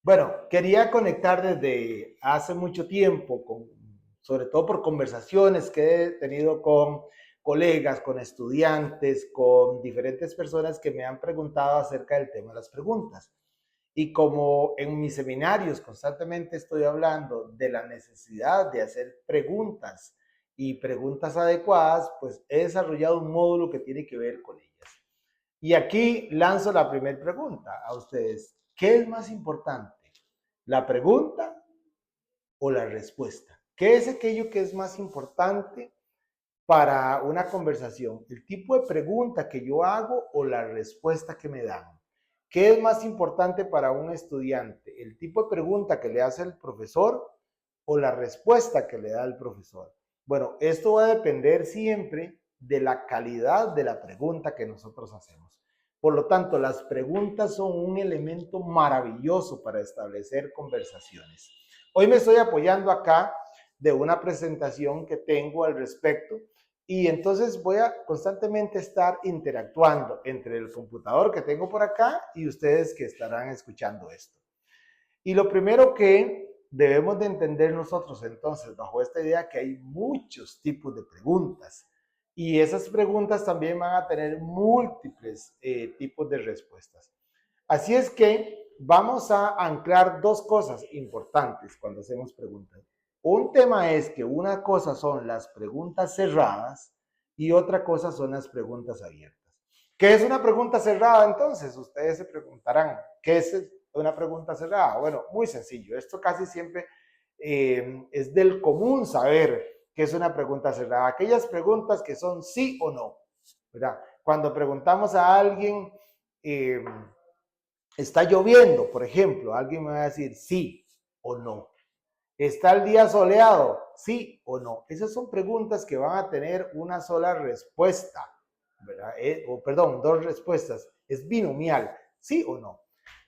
Bueno, quería conectar desde hace mucho tiempo, sobre todo por conversaciones que he tenido con colegas, con estudiantes, con diferentes personas que me han preguntado acerca del tema de las preguntas. Y como en mis seminarios constantemente estoy hablando de la necesidad de hacer preguntas y preguntas adecuadas, pues he desarrollado un módulo que tiene que ver con ellas. Y aquí lanzo la primera pregunta a ustedes. ¿Qué es más importante? ¿La pregunta o la respuesta? ¿Qué es aquello que es más importante para una conversación? ¿El tipo de pregunta que yo hago o la respuesta que me dan? ¿Qué es más importante para un estudiante? ¿El tipo de pregunta que le hace el profesor o la respuesta que le da el profesor? Bueno, esto va a depender siempre de la calidad de la pregunta que nosotros hacemos. Por lo tanto, las preguntas son un elemento maravilloso para establecer conversaciones. Hoy me estoy apoyando acá de una presentación que tengo al respecto y entonces voy a constantemente estar interactuando entre el computador que tengo por acá y ustedes que estarán escuchando esto. Y lo primero que debemos de entender nosotros entonces bajo esta idea que hay muchos tipos de preguntas y esas preguntas también van a tener múltiples tipos de respuestas. Así es que vamos a anclar dos cosas importantes cuando hacemos preguntas. Un tema es que una cosa son las preguntas cerradas y otra cosa son las preguntas abiertas. ¿Qué es una pregunta cerrada entonces? Ustedes se preguntarán, ¿qué es una pregunta cerrada? Bueno, muy sencillo. Esto casi siempre es del común saber qué es una pregunta cerrada. Aquellas preguntas que son sí o no, ¿verdad? Cuando preguntamos a alguien, eh, está lloviendo, por ejemplo, alguien me va a decir sí o no. ¿Está el día soleado? ¿Sí o no? Esas son preguntas que van a tener una sola respuesta, ¿verdad? O perdón, dos respuestas. Es binomial, ¿sí o no?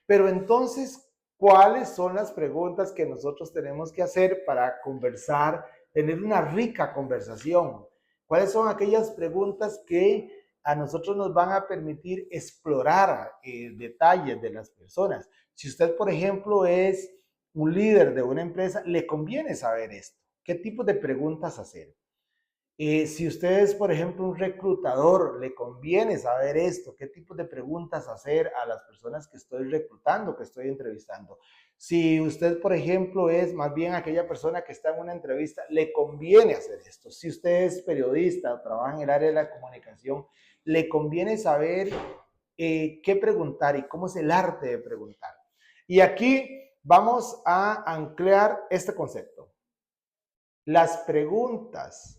Pero entonces, ¿cuáles son las preguntas que nosotros tenemos que hacer para conversar, tener una rica conversación? ¿Cuáles son aquellas preguntas que a nosotros nos van a permitir explorar detalles de las personas? Si usted, por ejemplo, es un líder de una empresa, le conviene saber esto. ¿Qué tipo de preguntas hacer? Si usted es, por ejemplo, un reclutador, le conviene saber esto, qué tipo de preguntas hacer a las personas que estoy reclutando, que estoy entrevistando. Si usted, por ejemplo, es más bien aquella persona que está en una entrevista, le conviene hacer esto. Si usted es periodista o trabaja en el área de la comunicación, le conviene saber qué preguntar y cómo es el arte de preguntar. Y aquí vamos a anclar este concepto. Las preguntas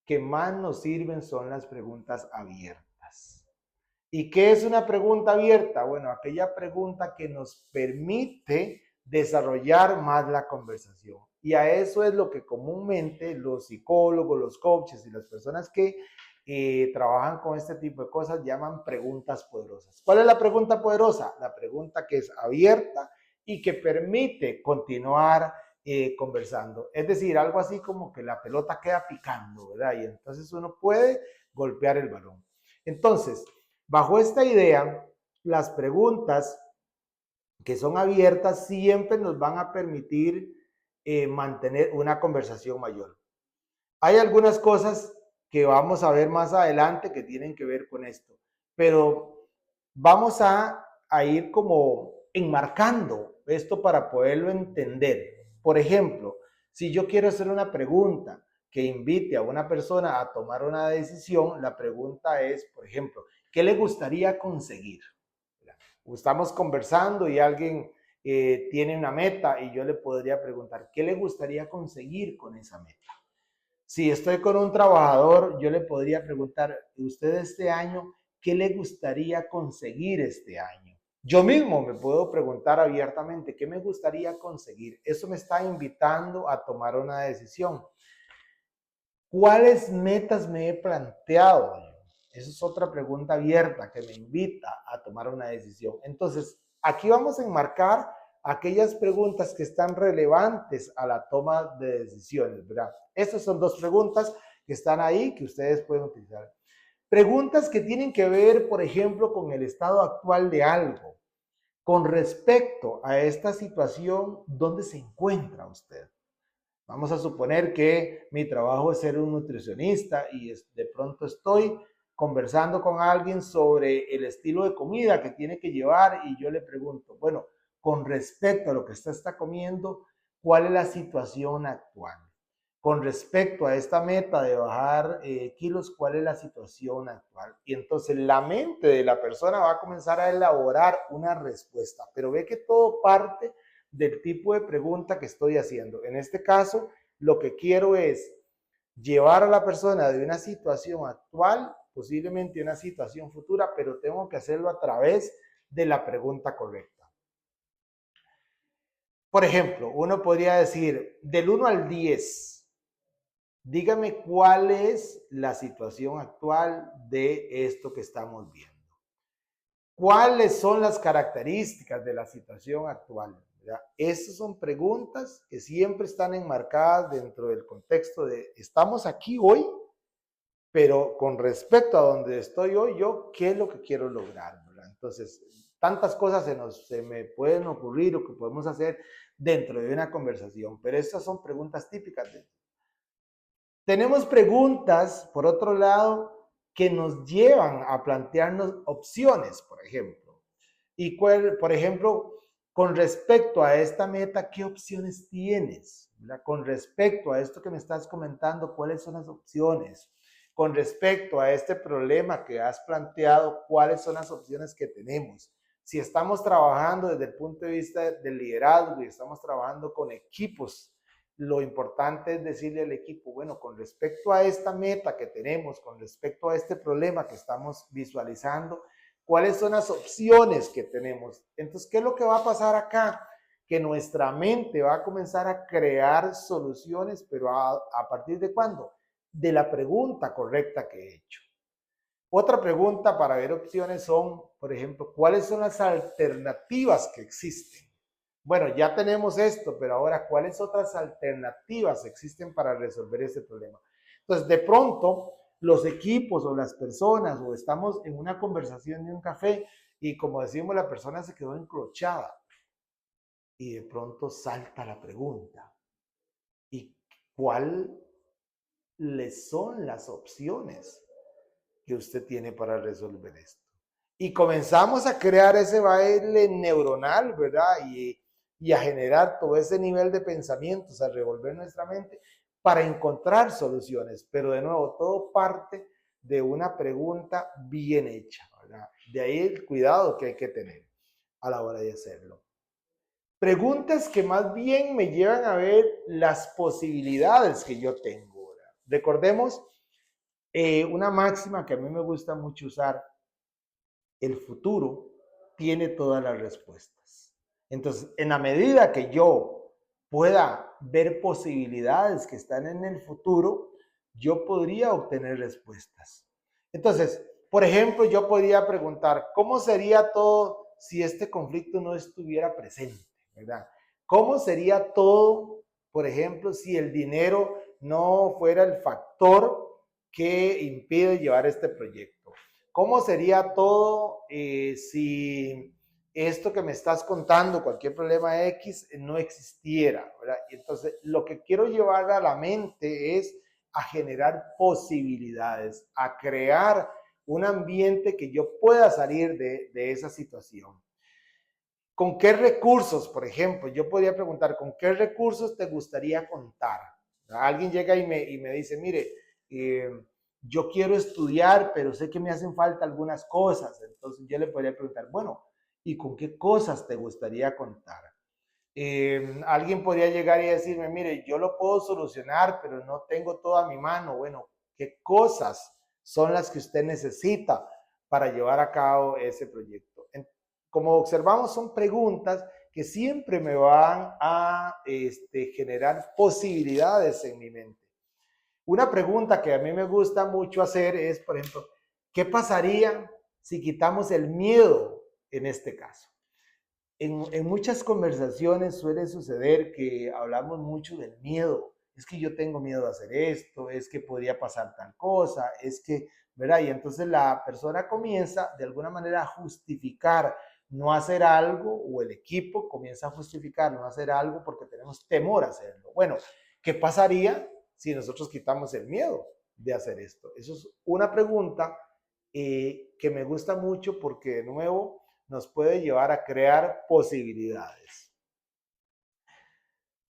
que más nos sirven son las preguntas abiertas. ¿Y qué es una pregunta abierta? Bueno, aquella pregunta que nos permite desarrollar más la conversación. Y a eso es lo que comúnmente los psicólogos, los coaches y las personas que trabajan con este tipo de cosas llaman preguntas poderosas. ¿Cuál es la pregunta poderosa? La pregunta que es abierta y que permite continuar conversando. Es decir, algo así como que la pelota queda picando, ¿verdad? Y entonces uno puede golpear el balón. Entonces, bajo esta idea, las preguntas que son abiertas siempre nos van a permitir mantener una conversación mayor. Hay algunas cosas que vamos a ver más adelante que tienen que ver con esto, pero vamos a ir como enmarcando esto para poderlo entender. Por ejemplo, si yo quiero hacer una pregunta que invite a una persona a tomar una decisión, la pregunta es, por ejemplo, ¿qué le gustaría conseguir? Estamos conversando y alguien tiene una meta y yo le podría preguntar, ¿qué le gustaría conseguir con esa meta? Si estoy con un trabajador, yo le podría preguntar, ¿usted este año qué le gustaría conseguir este año? Yo mismo me puedo preguntar abiertamente, ¿qué me gustaría conseguir? Eso me está invitando a tomar una decisión. ¿Cuáles metas me he planteado? Esa es otra pregunta abierta que me invita a tomar una decisión. Entonces, aquí vamos a enmarcar aquellas preguntas que están relevantes a la toma de decisiones, ¿verdad? Estas son dos preguntas que están ahí que ustedes pueden utilizar. Preguntas que tienen que ver, por ejemplo, con el estado actual de algo. Con respecto a esta situación, ¿dónde se encuentra usted? Vamos a suponer que mi trabajo es ser un nutricionista y de pronto estoy conversando con alguien sobre el estilo de comida que tiene que llevar y yo le pregunto, bueno, con respecto a lo que usted está comiendo, ¿cuál es la situación actual? Con respecto a esta meta de bajar kilos, ¿cuál es la situación actual? Y entonces la mente de la persona va a comenzar a elaborar una respuesta, pero ve que todo parte del tipo de pregunta que estoy haciendo. En este caso, lo que quiero es llevar a la persona de una situación actual, posiblemente una situación futura, pero tengo que hacerlo a través de la pregunta correcta. Por ejemplo, uno podría decir, del 1 al 10, dígame cuál es la situación actual de esto que estamos viendo. ¿Cuáles son las características de la situación actual? ¿Verdad? Estas son preguntas que siempre están enmarcadas dentro del contexto de estamos aquí hoy, pero con respecto a donde estoy hoy, yo, ¿qué es lo que quiero lograr? ¿Verdad? Entonces, tantas cosas se me pueden ocurrir o que podemos hacer dentro de una conversación, pero estas son preguntas típicas. Tenemos preguntas, por otro lado, que nos llevan a plantearnos opciones, por ejemplo. Y, por ejemplo, con respecto a esta meta, ¿qué opciones tienes? ¿Verdad? Con respecto a esto que me estás comentando, ¿cuáles son las opciones? Con respecto a este problema que has planteado, ¿cuáles son las opciones que tenemos? Si estamos trabajando desde el punto de vista del liderazgo y estamos trabajando con equipos, lo importante es decirle al equipo, bueno, con respecto a esta meta que tenemos, con respecto a este problema que estamos visualizando, ¿cuáles son las opciones que tenemos? Entonces, ¿qué es lo que va a pasar acá? Que nuestra mente va a comenzar a crear soluciones, pero ¿a partir de cuándo? De la pregunta correcta que he hecho. Otra pregunta para ver opciones son, por ejemplo, ¿cuáles son las alternativas que existen? Bueno, ya tenemos esto, pero ahora, ¿cuáles otras alternativas existen para resolver este problema? Entonces, de pronto, los equipos o las personas, o estamos en una conversación de un café y como decimos, la persona se quedó encrochada y de pronto salta la pregunta. ¿Y cuáles son las opciones que usted tiene para resolver esto? Y comenzamos a crear ese baile neuronal, ¿verdad? Y a generar todo ese nivel de pensamientos, a revolver nuestra mente para encontrar soluciones. Pero de nuevo, todo parte de una pregunta bien hecha, ¿verdad? De ahí el cuidado que hay que tener a la hora de hacerlo. Preguntas que más bien me llevan a ver las posibilidades que yo tengo, ¿verdad? Recordemos una máxima que a mí me gusta mucho usar: el futuro tiene todas las respuestas. Entonces, en la medida que yo pueda ver posibilidades que están en el futuro, yo podría obtener respuestas. Entonces, por ejemplo, yo podría preguntar, ¿cómo sería todo si este conflicto no estuviera presente? ¿Verdad? ¿Cómo sería todo, por ejemplo, si el dinero no fuera el factor que impide llevar este proyecto? ¿Cómo sería todo si esto que me estás contando, cualquier problema X, no existiera? ¿Verdad? Y entonces, lo que quiero llevar a la mente es a generar posibilidades, a crear un ambiente que yo pueda salir de esa situación. ¿Con qué recursos, por ejemplo? Yo podría preguntar, ¿con qué recursos te gustaría contar? Alguien llega y me dice, mire, eh, yo quiero estudiar, pero sé que me hacen falta algunas cosas. Entonces yo le podría preguntar, bueno, ¿y con qué cosas te gustaría contar? Alguien podría llegar y decirme, mire, yo lo puedo solucionar, pero no tengo todo a mi mano. Bueno, ¿qué cosas son las que usted necesita para llevar a cabo ese proyecto? Como observamos, son preguntas que siempre me van a generar posibilidades en mi mente. Una pregunta que a mí me gusta mucho hacer es, por ejemplo, ¿qué pasaría si quitamos el miedo en este caso? En muchas conversaciones suele suceder que hablamos mucho del miedo. Es que yo tengo miedo de hacer esto, es que podría pasar tal cosa, es que, ¿verdad? Y entonces la persona comienza de alguna manera a justificar no hacer algo o el equipo comienza a justificar no hacer algo porque tenemos temor a hacerlo. Bueno, ¿qué pasaría si nosotros quitamos el miedo de hacer esto? Eso es una pregunta que me gusta mucho porque de nuevo nos puede llevar a crear posibilidades.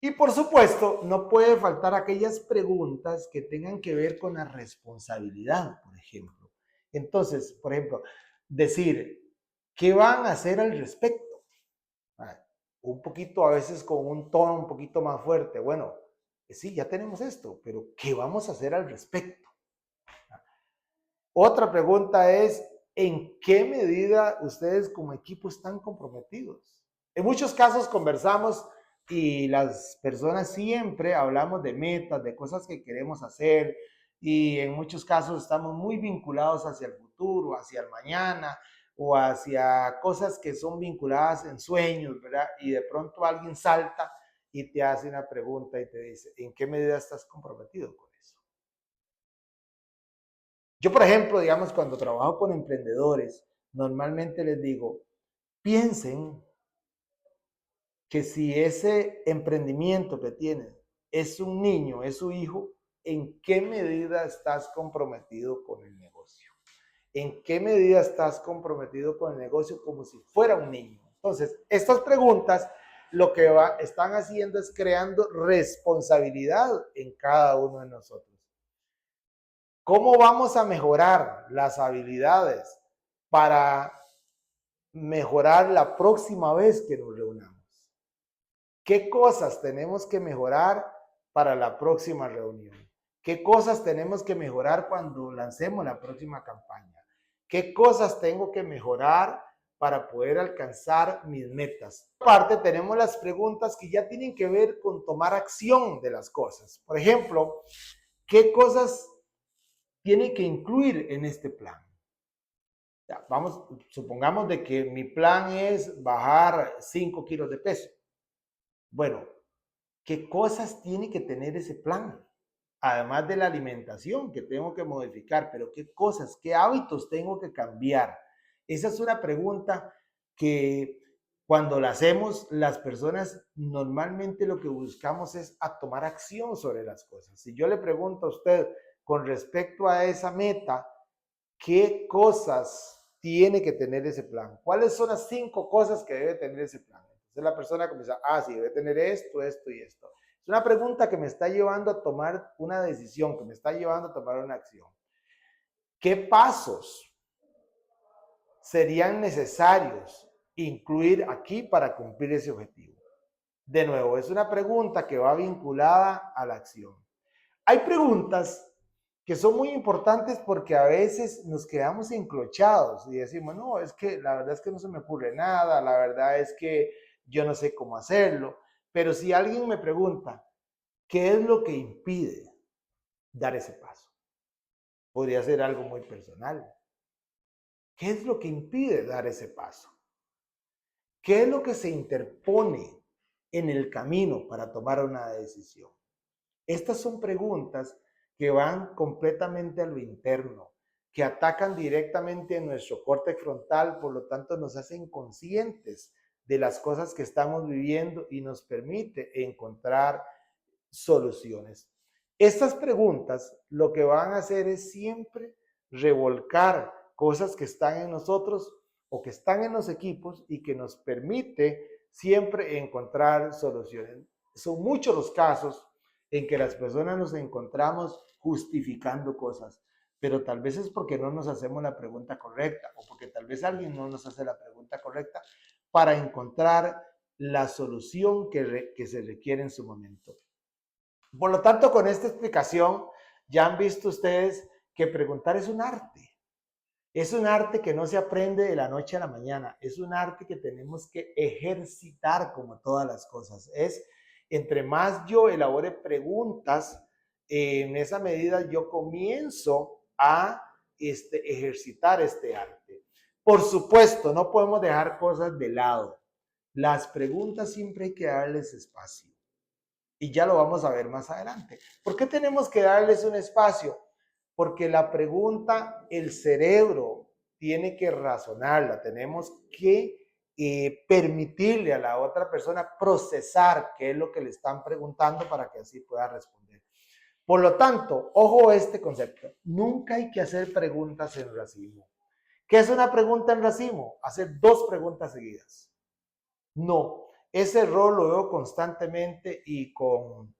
Y por supuesto, no puede faltar aquellas preguntas que tengan que ver con la responsabilidad, por ejemplo. Entonces, por ejemplo, decir, ¿qué van a hacer al respecto? Un poquito, a veces con un tono un poquito más fuerte. Bueno, sí, ya tenemos esto, pero ¿qué vamos a hacer al respecto? Otra pregunta es, ¿en qué medida ustedes como equipo están comprometidos? En muchos casos conversamos y las personas siempre hablamos de metas, de cosas que queremos hacer y en muchos casos estamos muy vinculados hacia el futuro, hacia el mañana o hacia cosas que son vinculadas en sueños, ¿verdad? Y de pronto alguien salta y te hace una pregunta y te dice, ¿en qué medida estás comprometido con eso? Yo, por ejemplo, digamos, cuando trabajo con emprendedores, normalmente les digo, piensen que si ese emprendimiento que tienen es un niño, es su hijo, ¿en qué medida estás comprometido con el negocio? ¿En qué medida estás comprometido con el negocio como si fuera un niño? Entonces, estas preguntas lo que están haciendo es creando responsabilidad en cada uno de nosotros. ¿Cómo vamos a mejorar las habilidades para mejorar la próxima vez que nos reunamos? ¿Qué cosas tenemos que mejorar para la próxima reunión? ¿Qué cosas tenemos que mejorar cuando lancemos la próxima campaña? ¿Qué cosas tengo que mejorar para poder alcanzar mis metas? Aparte, tenemos las preguntas que ya tienen que ver con tomar acción de las cosas. Por ejemplo, ¿qué cosas tiene que incluir en este plan? Ya, vamos, supongamos de que mi plan es bajar 5 kilos de peso. Bueno, ¿qué cosas tiene que tener ese plan? Además de la alimentación que tengo que modificar, pero ¿qué cosas, qué hábitos tengo que cambiar? Esa es una pregunta que cuando la hacemos, las personas normalmente lo que buscamos es a tomar acción sobre las cosas. Si yo le pregunto a usted con respecto a esa meta, ¿qué cosas tiene que tener ese plan? ¿Cuáles son las 5 cosas que debe tener ese plan? Entonces la persona comienza, sí, debe tener esto, esto y esto. Es una pregunta que me está llevando a tomar una decisión, que me está llevando a tomar una acción. ¿Qué pasos serían necesarios incluir aquí para cumplir ese objetivo? De nuevo, es una pregunta que va vinculada a la acción. Hay preguntas que son muy importantes porque a veces nos quedamos enclochados y decimos, no, es que la verdad es que no se me ocurre nada, la verdad es que yo no sé cómo hacerlo, pero si alguien me pregunta, ¿qué es lo que impide dar ese paso? Podría ser algo muy personal. ¿Qué es lo que impide dar ese paso? ¿Qué es lo que se interpone en el camino para tomar una decisión? Estas son preguntas que van completamente a lo interno, que atacan directamente en nuestro córtex frontal, por lo tanto nos hacen conscientes de las cosas que estamos viviendo y nos permite encontrar soluciones. Estas preguntas lo que van a hacer es siempre revolcar cosas que están en nosotros o que están en los equipos y que nos permite siempre encontrar soluciones. Son muchos los casos en que las personas nos encontramos justificando cosas, pero tal vez es porque no nos hacemos la pregunta correcta o porque tal vez alguien no nos hace la pregunta correcta para encontrar la solución que se requiere en su momento. Por lo tanto, con esta explicación ya han visto ustedes que preguntar es un arte. Es un arte que no se aprende de la noche a la mañana. Es un arte que tenemos que ejercitar como todas las cosas. Es entre más yo elabore preguntas, en esa medida yo comienzo a ejercitar este arte. Por supuesto, no podemos dejar cosas de lado. Las preguntas siempre hay que darles espacio. Y ya lo vamos a ver más adelante. ¿Por qué tenemos que darles un espacio? Porque la pregunta, el cerebro tiene que razonarla, tenemos que permitirle a la otra persona procesar qué es lo que le están preguntando para que así pueda responder. Por lo tanto, ojo a este concepto, nunca hay que hacer preguntas en racimo. ¿Qué es una pregunta en racimo? Hacer dos preguntas seguidas. No, ese error lo veo constantemente y con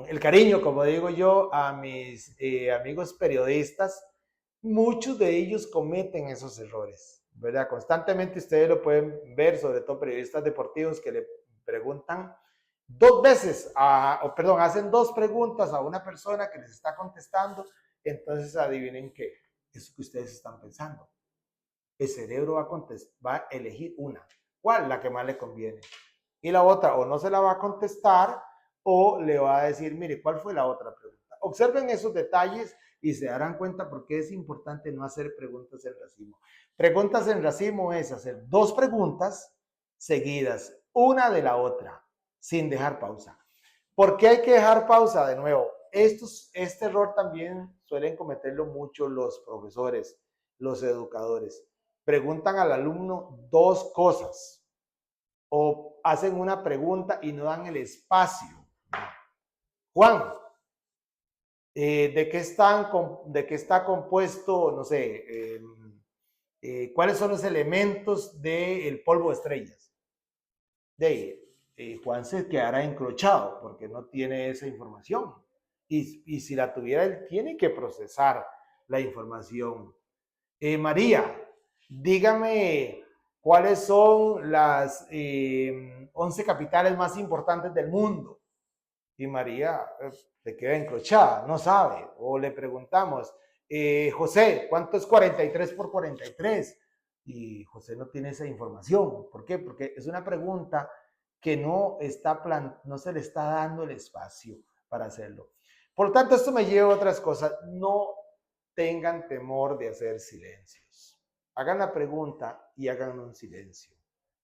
el cariño, como digo yo, a mis amigos periodistas, muchos de ellos cometen esos errores, ¿verdad? Constantemente ustedes lo pueden ver, sobre todo periodistas deportivos que le preguntan dos veces, hacen dos preguntas a una persona que les está contestando, entonces adivinen qué, eso que ustedes están pensando. El cerebro va a elegir una, ¿cuál? La que más le conviene. Y la otra o no se la va a contestar o le va a decir, mire, ¿cuál fue la otra pregunta? Observen esos detalles y se darán cuenta por qué es importante no hacer preguntas en racimo. Preguntas en racimo es hacer dos preguntas seguidas, una de la otra, sin dejar pausa. ¿Por qué hay que dejar pausa? De nuevo, este error también suelen cometerlo mucho los profesores, los educadores. Preguntan al alumno dos cosas o hacen una pregunta y no dan el espacio. Juan, ¿de qué está compuesto, no sé, cuáles son los elementos del polvo de estrellas? Juan se quedará encrochado porque no tiene esa información. Y si la tuviera, él tiene que procesar la información. María, dígame cuáles son las 11 capitales más importantes del mundo. Y María se queda encrochada, no sabe. O le preguntamos, José, ¿cuánto es 43 por 43? Y José no tiene esa información. ¿Por qué? Porque es una pregunta que no se le está dando el espacio para hacerlo. Por lo tanto, esto me lleva a otras cosas. No tengan temor de hacer silencios. Hagan la pregunta y hagan un silencio.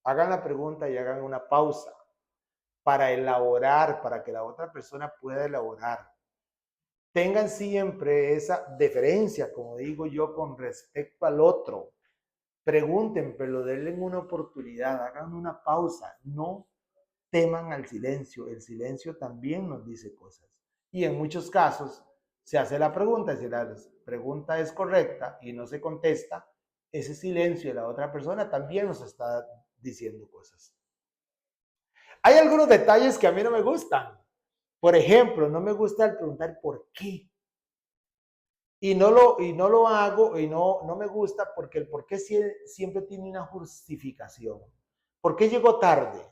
Hagan la pregunta y hagan una pausa para elaborar, para que la otra persona pueda elaborar. Tengan siempre esa deferencia, como digo yo, con respecto al otro. Pregunten, pero denle una oportunidad, hagan una pausa, no teman al silencio. El silencio también nos dice cosas. Y en muchos casos se hace la pregunta, si la pregunta es correcta y no se contesta, ese silencio de la otra persona también nos está diciendo cosas. Hay algunos detalles que a mí no me gustan. Por ejemplo, no me gusta el preguntar por qué. Y no lo hago y no me gusta porque el por qué siempre tiene una justificación. ¿Por qué llegó tarde?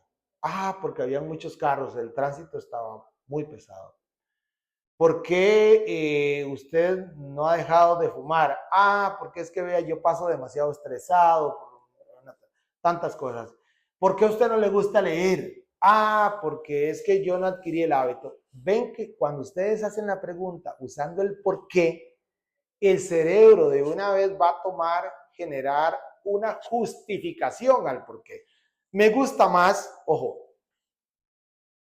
Porque había muchos carros, el tránsito estaba muy pesado. ¿Por qué usted no ha dejado de fumar? Porque es que vea, yo paso demasiado estresado por tantas cosas. ¿Por qué a usted no le gusta leer? Porque es que yo no adquirí el hábito. Ven que cuando ustedes hacen la pregunta usando el por qué, el cerebro de una vez va a generar una justificación al por qué. Me gusta más, ojo,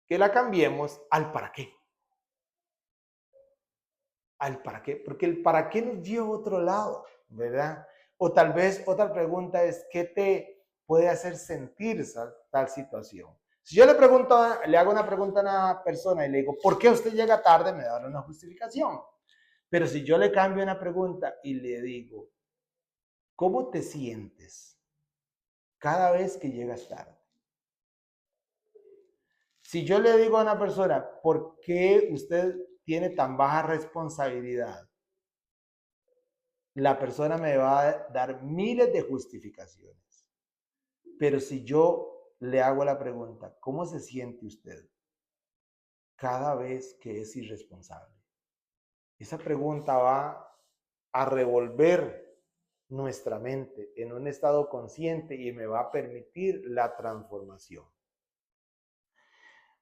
que la cambiemos al para qué. Al para qué, porque el para qué nos lleva a otro lado, ¿verdad? O tal vez otra pregunta es, ¿qué te puede hacer sentir tal situación? Si yo le hago una pregunta a una persona y le digo, ¿por qué usted llega tarde? Me da una justificación. Pero si yo le cambio una pregunta y le digo, ¿cómo te sientes cada vez que llegas tarde? Si yo le digo a una persona, ¿por qué usted tiene tan baja responsabilidad? La persona me va a dar miles de justificaciones. Pero si yo le hago la pregunta, ¿cómo se siente usted cada vez que es irresponsable? Esa pregunta va a revolver nuestra mente en un estado consciente y me va a permitir la transformación.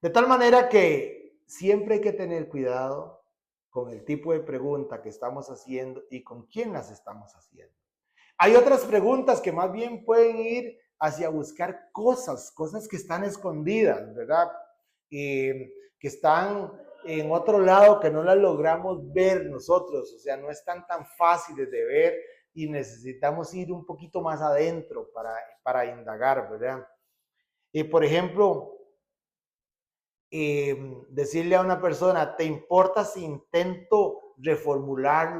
De tal manera que siempre hay que tener cuidado con el tipo de pregunta que estamos haciendo y con quién las estamos haciendo. Hay otras preguntas que más bien pueden ir hacia buscar cosas que están escondidas, ¿verdad? Que están en otro lado que no las logramos ver nosotros, o sea, no están tan fáciles de ver y necesitamos ir un poquito más adentro para indagar, ¿verdad? Por ejemplo, decirle a una persona, ¿te importa si intento reformular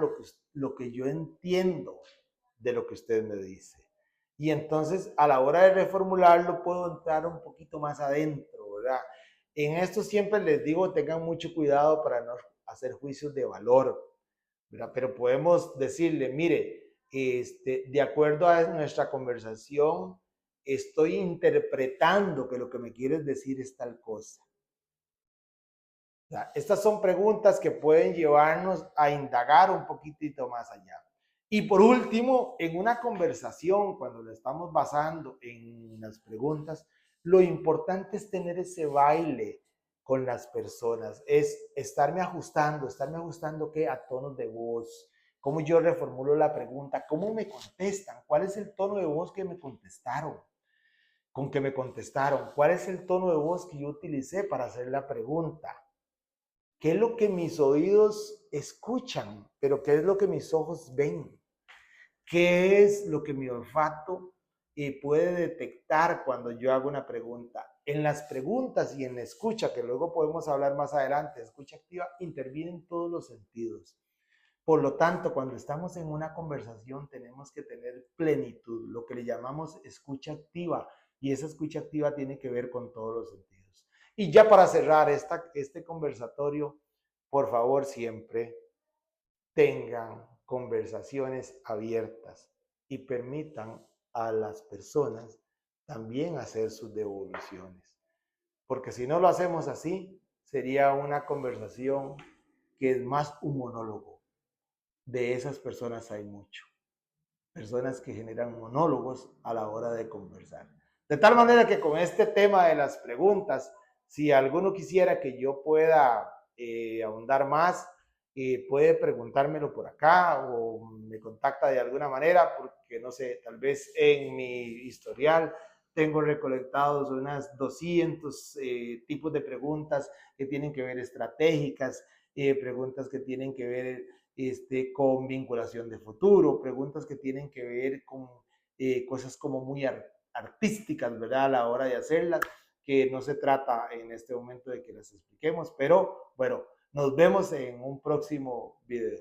lo que yo entiendo de lo que usted me dice? Y entonces a la hora de reformularlo puedo entrar un poquito más adentro, ¿verdad? En esto siempre les digo, tengan mucho cuidado para no hacer juicios de valor, ¿verdad? Pero podemos decirle, mire, de acuerdo a nuestra conversación, estoy interpretando que lo que me quieres decir es tal cosa. Estas son preguntas que pueden llevarnos a indagar un poquitito más allá. Y por último, en una conversación, cuando le estamos basando en las preguntas, lo importante es tener ese baile con las personas, es estarme ajustando ¿qué? A tonos de voz, cómo yo reformulo la pregunta, cómo me contestan, cuál es el tono de voz que me contestaron, con que me contestaron, cuál es el tono de voz que yo utilicé para hacer la pregunta. ¿Qué es lo que mis oídos escuchan? Pero ¿qué es lo que mis ojos ven? ¿Qué es lo que mi olfato puede detectar cuando yo hago una pregunta? En las preguntas y en la escucha, que luego podemos hablar más adelante, escucha activa, intervienen todos los sentidos. Por lo tanto, cuando estamos en una conversación tenemos que tener plenitud, lo que le llamamos escucha activa, y esa escucha activa tiene que ver con todos los sentidos. Y ya para cerrar este conversatorio, por favor, siempre tengan conversaciones abiertas y permitan a las personas también hacer sus devoluciones. Porque si no lo hacemos así, sería una conversación que es más un monólogo. De esas personas hay mucho. Personas que generan monólogos a la hora de conversar. De tal manera que con este tema de las preguntas, si alguno quisiera que yo pueda ahondar más, puede preguntármelo por acá o me contacta de alguna manera, porque no sé, tal vez en mi historial tengo recolectados unas 200 tipos de preguntas que tienen que ver estratégicas, preguntas que tienen que ver con vinculación de futuro, preguntas que tienen que ver con cosas como muy artísticas, ¿verdad? A la hora de hacerlas, que no se trata en este momento de que las expliquemos, pero bueno, nos vemos en un próximo video.